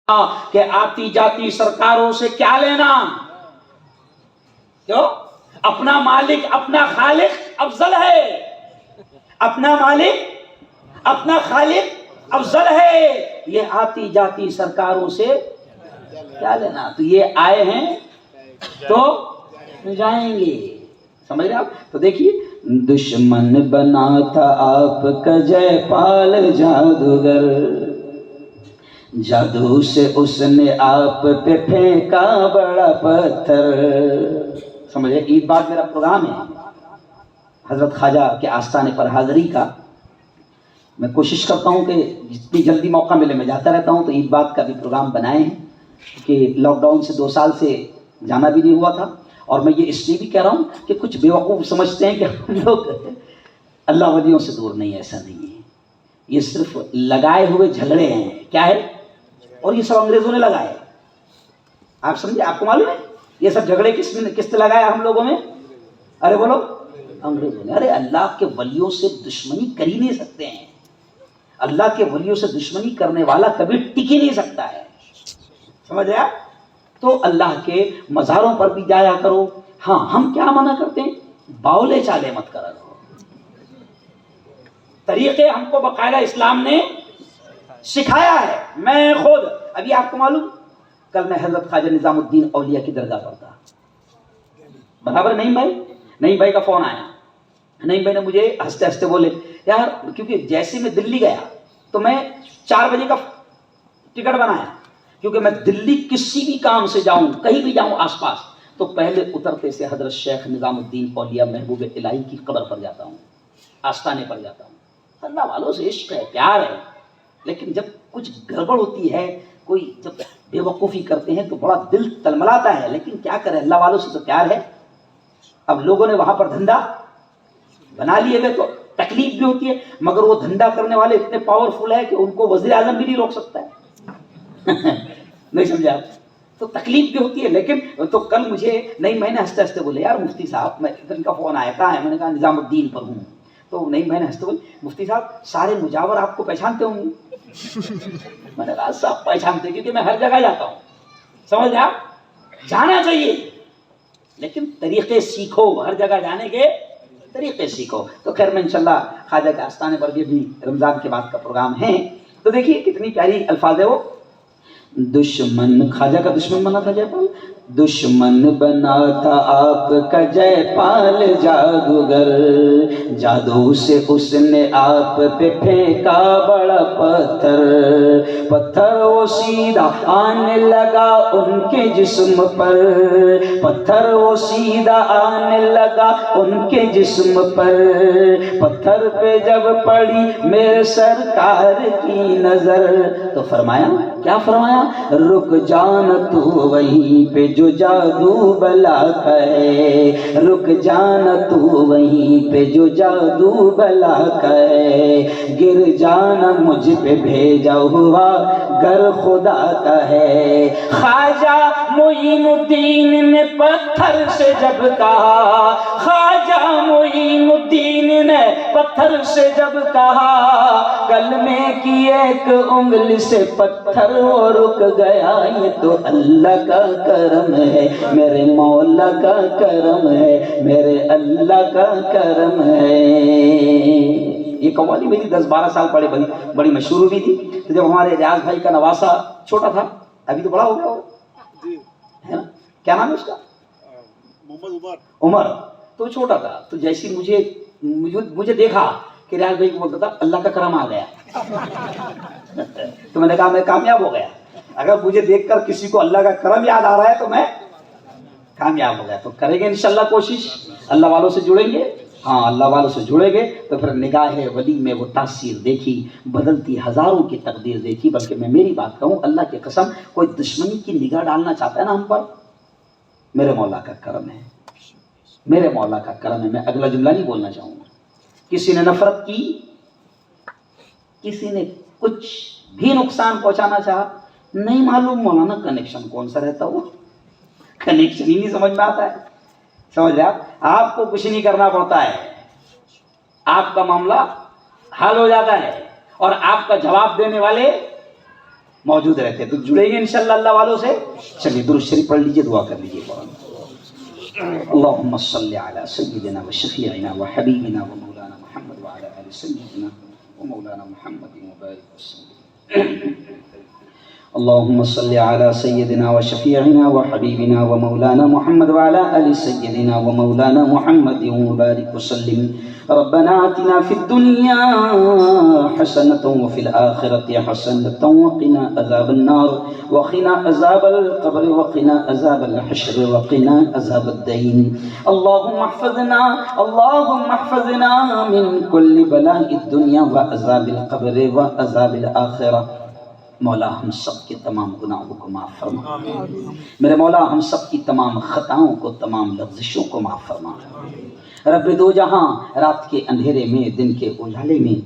کہ آتی جاتی سرکاروں سے کیا لینا؟ کیوں؟ اپنا مالک اپنا خالق افضل ہے، اپنا مالک اپنا خالق افضل ہے، یہ آتی جاتی سرکاروں سے کیا لینا؟ تو یہ آئے ہیں تو جائیں گے، سمجھ رہے آپ؟ تو دیکھیے، دشمن بنا تھا آپ کا جے پال جادوگر، جادو سے اس نے آپ پہ پھینکا بڑا پتھر۔ سمجھے؟ عید بعد میرا پروگرام ہے حضرت خواجہ کے آستانے پر حاضری کا، میں کوشش کرتا ہوں کہ جتنی جلدی موقع ملے میں جاتا رہتا ہوں، تو عید بعد کا بھی پروگرام بنائے ہیں کہ لاک ڈاؤن سے 2 سال سے جانا بھی نہیں ہوا تھا، اور میں یہ اس لیے بھی کہہ رہا ہوں کہ کچھ بیوقوف سمجھتے ہیں کہ ہم لوگ اللہ ولیوں سے دور نہیں، ایسا نہیں ہے، یہ صرف لگائے ہوئے جھگڑے ہیں۔ کیا ہے؟ اور یہ سب انگریزوں نے لگائے، آپ سمجھے؟ آپ کو معلوم ہے یہ سب جھگڑے کس نے لگایا ہم لوگوں میں؟ ارے بولو، انگریزوں نے۔ ارے اللہ کے ولیوں سے دشمنی کر ہی نہیں سکتے ہیں، اللہ کے ولیوں سے دشمنی کرنے والا کبھی ٹک ہی نہیں سکتا ہے، سمجھ رہے آپ؟ تو اللہ کے مزاروں پر بھی جایا کرو۔ ہاں، ہم کیا منع کرتے ہیں؟ باولے چالے مت کرا کرو، طریقے ہم کو باقاعدہ اسلام نے سکھایا ہے۔ میں خود ابھی آپ کو معلوم، کل میں حضرت خواجہ نظام الدین اولیاء کی درگاہ پر تھا، برابر نعیم بھائی کا فون آیا، نعیم بھائی نے مجھے ہنستے ہنستے بولے، یار کیونکہ جیسے میں دلی گیا تو میں 4 بجے کا ٹکٹ بنایا، کیونکہ میں دلی کسی بھی کام سے جاؤں، کہیں بھی جاؤں آس پاس، تو پہلے اترتے سے حضرت شیخ نظام الدین اولیاء محبوب الہی کی قبر پر جاتا ہوں، آستانے پر جاتا ہوں۔ اللہ والوں سے عشق ہے، پیار ہے، لیکن جب کچھ گڑبڑ ہوتی ہے، کوئی جب بے وقوفی کرتے ہیں تو بڑا دل تلملاتا ہے، لیکن کیا کرے، اللہ والوں سے تو پیار ہے۔ اب لوگوں نے وہاں پر دھندا بنا لیے گئے تو تکلیف بھی ہوتی ہے، مگر وہ دھندا کرنے والے اتنے پاورفل ہے کہ ان کو وزیر اعظم بھی نہیں روک سکتا ہے نہیں سمجھا آپ؟ تو تکلیف بھی ہوتی ہے، لیکن تو کل مجھے نہیں، میں نے ہنستے ہنستے بولے، یار مفتی صاحب، میں ان کا فون آیا، کہاں ہے؟ میں نے کہا نظام الدین پر ہوں۔ تو نہیں، میں نے ہنستے بولے، مفتی صاحب سارے مجاور آپ کو پہچانتے ہوں گے؟ میں نے کہا سب پہچانتے، کیونکہ میں ہر جگہ جاتا ہوں، سمجھ رہے آپ؟ جانا چاہیے، لیکن طریقے سیکھو، ہر جگہ جانے کے طریقے سیکھو۔ تو خیر، میں انشاءاللہ خواجہ کے آستانے پر بھی رمضان کے بعد کا پروگرام ہے، تو دیکھیے کتنی پیاری الفاظ ہے وہ۔ دشمن، خواجہ کا دشمن بنا تھا جے پال، دشمن بنا تھا آپ کا جے پال جادوگر، جادو سے اس نے آپ پہ پھینکا بڑا پتھر، پتھر وہ سیدھا آنے لگا ان کے جسم پر، پتھر وہ سیدھا آنے لگا ان کے جسم پر، پتھر پہ جب پڑی میرے سرکار کی نظر، تو فرمایا، کیا فرمایا؟ رک جانا تو وہیں پہ جو جادو بلا کا ہے، رک جانا تو وہیں پہ جو جادو بلا کا ہے، گر جانا مجھ پہ بھیجا ہوا گر خدا کا ہے۔ خواجہ معین الدین نے پتھر سے جب کہا، خواجہ معین الدین نے پتھر سے جب کہا، کلمے کی ایک انگلی سے پتھر وہ رک گیا، یہ تو اللہ کا کرم ہے، میرے مولا کا کرم ہے، میرے اللہ کا کرم ہے۔ یہ قوالی میری 10-12 سال پڑے بڑی مشہور ہوئی تھی، تو جب ہمارے ریاض بھائی کا نواسا چھوٹا تھا، ابھی تو بڑا ہو گیا ہوگا، کیا نام ہے اس کا؟ محمد عمر، تو چھوٹا تھا، تو جیسی مجھے دیکھا کہ ریاض بھائی کو بولتا تھا اللہ کا کرم آ گیا تو میں نے کہا میں کامیاب ہو گیا، اگر مجھے دیکھ کر کسی کو اللہ کا کرم یاد آ رہا ہے تو میں کامیاب ہو گیا۔ تو کریں گے انشاءاللہ کوشش، اللہ والوں سے جڑیں گے، ہاں اللہ والوں سے جڑیں گے تو پھر نگاہ ولی میں وہ تاثیر دیکھی، بدلتی ہزاروں کی تقدیر دیکھی۔ بلکہ میں میری بات کہوں، اللہ کی قسم، کوئی دشمنی کی نگاہ ڈالنا چاہتا ہے نا ہم پر، میرے مولا کا کرم ہے، میرے مولا کا کرم ہے۔ میں اگلا جملہ نہیں بولنا چاہوں گا۔ کسی نے نفرت کی، کسی نے کچھ بھی نقصان پہنچانا چاہا، نہیں معلوم مولانا کنیکشن کون سا رہتا، وہ کنیکشن ہی نہیں سمجھ میں آتا ہے، سمجھ رہے آپ کو کچھ نہیں کرنا پڑتا ہے، آپ کا معاملہ حل ہو جاتا ہے، اور آپ کا جواب دینے والے موجود رہتے ہیں، تو جڑیں گے انشاءاللہ اللہ والوں سے۔ چلیے درود شریف پڑھ لیجیے، دعا کر لیجیے فوراً۔ اللہم صلی علی سیدنا و شفیعنا و حبیبنا و مولانا محمد وعلی آل سیدنا و مولانا محمد وبارک وسلم۔ اللہم صلی علی سیدنا و شفیعنا و حبیبنا و مولانا محمد وعلی آل سیدنا و مولانا محمد وبارک وسلم۔ ربنا آتنا فی الدنیا حسنة وفی الآخرة حسنة وقنا عذاب النار وقنا عذاب القبر وقنا عذاب الحشر وقنا عذاب الدین۔ اللہم احفظنا من کل بلاء الدنیا وعذاب القبر وعذاب الآخرہ۔ مولا ہم سب کے تمام گناہوں کو معاف فرما، میرے مولا ہم سب کی تمام خطاؤں کو، تمام لغزشوں کو معاف فرما۔ رب دو جہاں، رات کے اندھیرے میں، دن کے اجالے میں،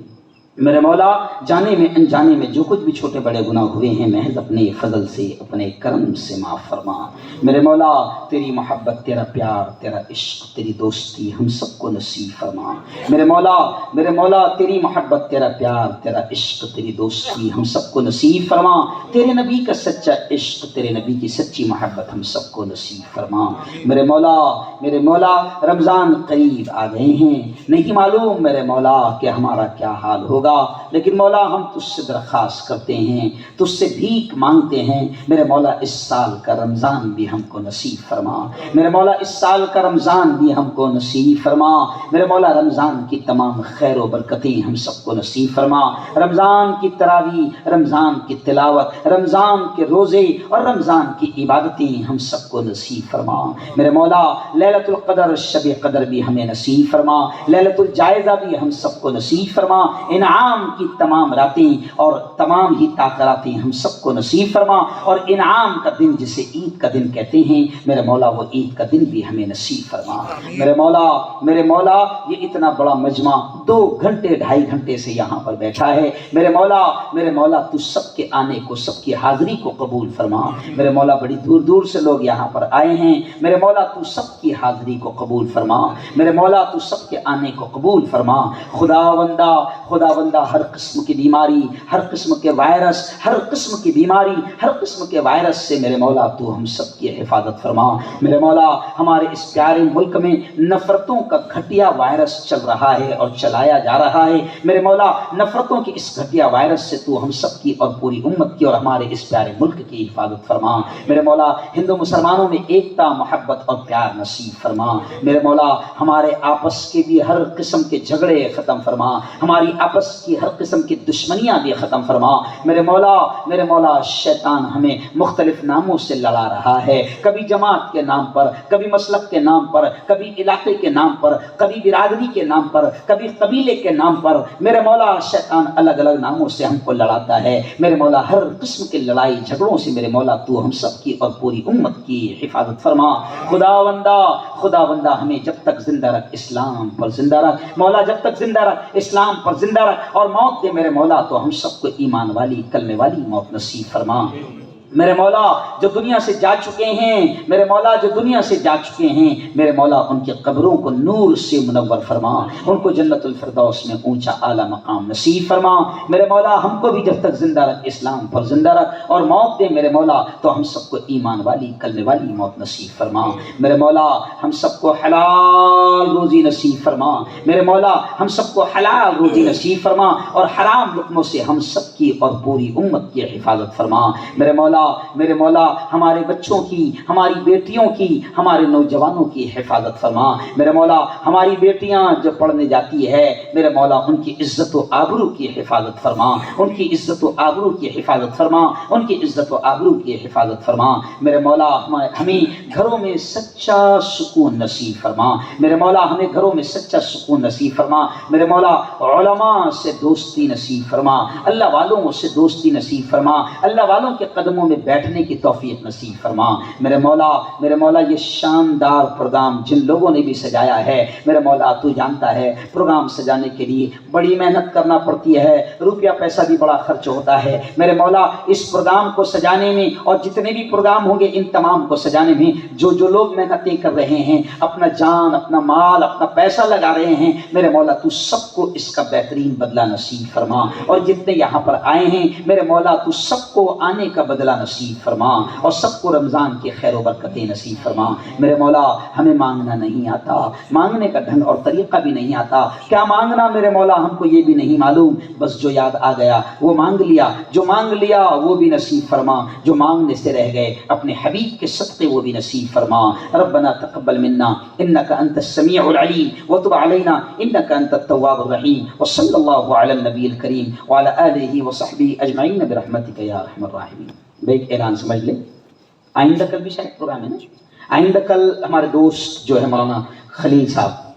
میرے مولا جانے میں انجانے میں جو کچھ بھی چھوٹے بڑے گناہ ہوئے ہیں محض اپنے فضل سے، اپنے کرم سے معاف فرما۔ میرے مولا تیری محبت، تیرا پیار، تیرا عشق، تیری دوستی ہم سب کو نصیب فرما۔ میرے مولا تیری محبت، تیرا پیار، تیرا عشق، تیری دوستی ہم سب کو نصیب فرما۔ تیرے نبی کا سچا عشق، تیرے نبی کی سچی محبت ہم سب کو نصیب فرما۔ میرے مولا رمضان قریب آ گئے ہیں، نہیں معلوم میرے مولا کہ ہمارا کیا حال ہوگا، لیکن مولا ہم تجھ سے درخواست کرتے ہیں، تجھ سے بھیک مانگتے ہیں، میرے مولا اس سال کا رمضان بھی ہم کو نصیب فرما۔ میرے مولا اس سال کا رمضان بھی ہم کو نصیب فرما۔ میرے مولا رمضان کی تمام خیر و برکتیں ہم سب کو نصیب فرما۔ رمضان کی تراویح، رمضان کی تلاوت، رمضان کے روزے اور رمضان کی عبادتیں ہم سب کو نصیب فرما۔ میرے مولا لیلۃ القدر، شب قدر بھی ہمیں نصیب فرما، لیلۃ الجائزہ بھی ہم سب کو نصیب فرما، انعام کی تمام راتیں اور تمام ہی تاخیراتیں ہم سب کو نصیب فرما، اور انعام کا دن جسے عید کا دن کہتے ہیں میرے مولا وہ عید کا دن بھی ہمیں نصیب فرما۔ میرے مولا یہ اتنا بڑا مجمع 2 گھنٹے 2.5 گھنٹے سے یہاں پر بیٹھا ہے، میرے مولا تو سب کے آنے کو، سب کی حاضری کو قبول فرما۔ میرے مولا بڑی دور دور سے لوگ یہاں پر آئے ہیں، میرے مولا تو سب کی حاضری کو قبول فرما، میرے مولا تو سب کے آنے کو قبول فرما۔ خداوندہ ہر قسم کی بیماری، ہر قسم کے وائرس، ہر قسم کی بیماری، ہر قسم کے وائرس سے میرے مولا تو ہم سب کی حفاظت فرما۔ میرے مولا ہمارے اس پیارے ملک میں نفرتوں کا گھٹیا وائرس چل رہا ہے اور چلایا جا رہا ہے، میرے مولا نفرتوں کی اس گھٹیا وائرس سے تو ہم سب کی اور پوری امت کی اور ہمارے اس پیارے ملک کی حفاظت فرما۔ میرے مولا ہندو مسلمانوں میں ایکتا، محبت اور پیار نصیب فرما۔ میرے مولا ہمارے آپس کے بھی ہر قسم کے جھگڑے ختم فرما، ہماری آپس کی ہر قسم کی دشمنیاں بھی ختم فرما۔ میرے مولا شیطان ہمیں مختلف ناموں سے لڑا رہا ہے، کبھی جماعت کے نام پر، کبھی مسلک کے نام پر، کبھی علاقے کے نام پر، کبھی برادری کے نام پر، کبھی قبیلے کے نام پر، میرے مولا شیطان الگ الگ ناموں سے ہم کو لڑاتا ہے۔ میرے مولا ہر قسم کے لڑائی جھگڑوں سے میرے مولا تو ہم سب کی اور پوری امت کی حفاظت فرما۔ خداوندہ ہمیں جب تک زندہ رکھ اسلام پر زندہ رکھ، مولا جب تک زندہ رکھ اسلام پر زندہ رکھ، اور موت دے میرے مولا تو ہم سب کو ایمان والی، کلمے والی موت نصیب فرما۔ میرے مولا جو دنیا سے جا چکے ہیں، میرے مولا جو دنیا سے جا چکے ہیں، میرے مولا ان کے قبروں کو نور سے منور فرما، ان کو جنت الفردوس میں اونچا اعلیٰ مقام نصیب فرما۔ میرے مولا ہم کو بھی جب تک زندہ رکھ اسلام پر زندہ رکھ، اور موت دے میرے مولا تو ہم سب کو ایمان والی، کلمے والی موت نصیب فرما۔ میرے مولا ہم سب کو حلال روزی نصیب فرما، میرے مولا ہم سب کو حلال روزی نصیب فرما، اور حرام لقموں سے ہم سب کی اور پوری امت کی حفاظت فرما۔ میرے مولا ہمارے بچوں کی، ہماری بیٹیوں کی، ہمارے نوجوانوں کی حفاظت فرما۔ میرے مولا ہماری بیٹیاں جو پڑھنے جاتی ہے، میرے مولا ان کی عزت و آبرو کی حفاظت فرما، ان کی عزت و آبرو کی حفاظت فرما، ان کی عزت و آبرو کی حفاظت فرما۔ میرے مولا ہمیں گھروں میں سچا سکون نصیب فرما، میرے مولا ہمیں گھروں میں سچا سکون نصیب فرما۔ میرے مولا علماء سے دوستی نصیب فرما، اللہ والوں سے دوستی نصیب فرما، اللہ والوں کے قدموں میں بیٹھنے کی توفیق نصیب فرما میرے مولا یہ شاندار پروگرام جن لوگوں نے بھی سجایا ہے میرے مولا تو جانتا ہے پروگرام سجانے کے لیے بڑی محنت کرنا پڑتی ہے، روپیہ پیسہ بھی بڑا خرچ ہوتا ہے میرے مولا، اس پروگرام کو سجانے میں اور جتنے بھی پروگرام ہوں گے ان تمام کو سجانے میں جو لوگ محنتیں کر رہے ہیں، اپنا جان اپنا مال اپنا پیسہ لگا رہے ہیں میرے مولا تو سب کو اس کا بہترین بدلہ نصیب فرما، اور جتنے یہاں پر آئے ہیں میرے مولا تو سب کو آنے کا بدلہ نصیب فرما اور سب کو رمضان کی خیر و برکتیں نصیب فرما میرے مولا۔ ہمیں مانگنا نہیں آتا، مانگنے کا ڈھنگ اور طریقہ بھی نہیں آتا، کیا مانگنا میرے مولا ہم کو یہ بھی نہیں معلوم، بس جو یاد آ گیا وہ مانگ لیا، جو مانگ لیا وہ بھی نصیب فرما، جو مانگنے سے رہ گئے اپنے حبیب کے صدقے وہ بھی نصیب فرما۔ ربنا تقبل منا انك انت السميع العليم وتب علينا انك انت التواب الرحيم وصلى الله على النبي الكريم وعلى اله وصحبه اجمعين برحمتك يا ارحم الراحمين۔ ایک اعلان سمجھ لیں، آئندہ کل بھی شاید پروگرام ہے نا، آئندہ کل ہمارے دوست جو ہے مولانا خلیل صاحب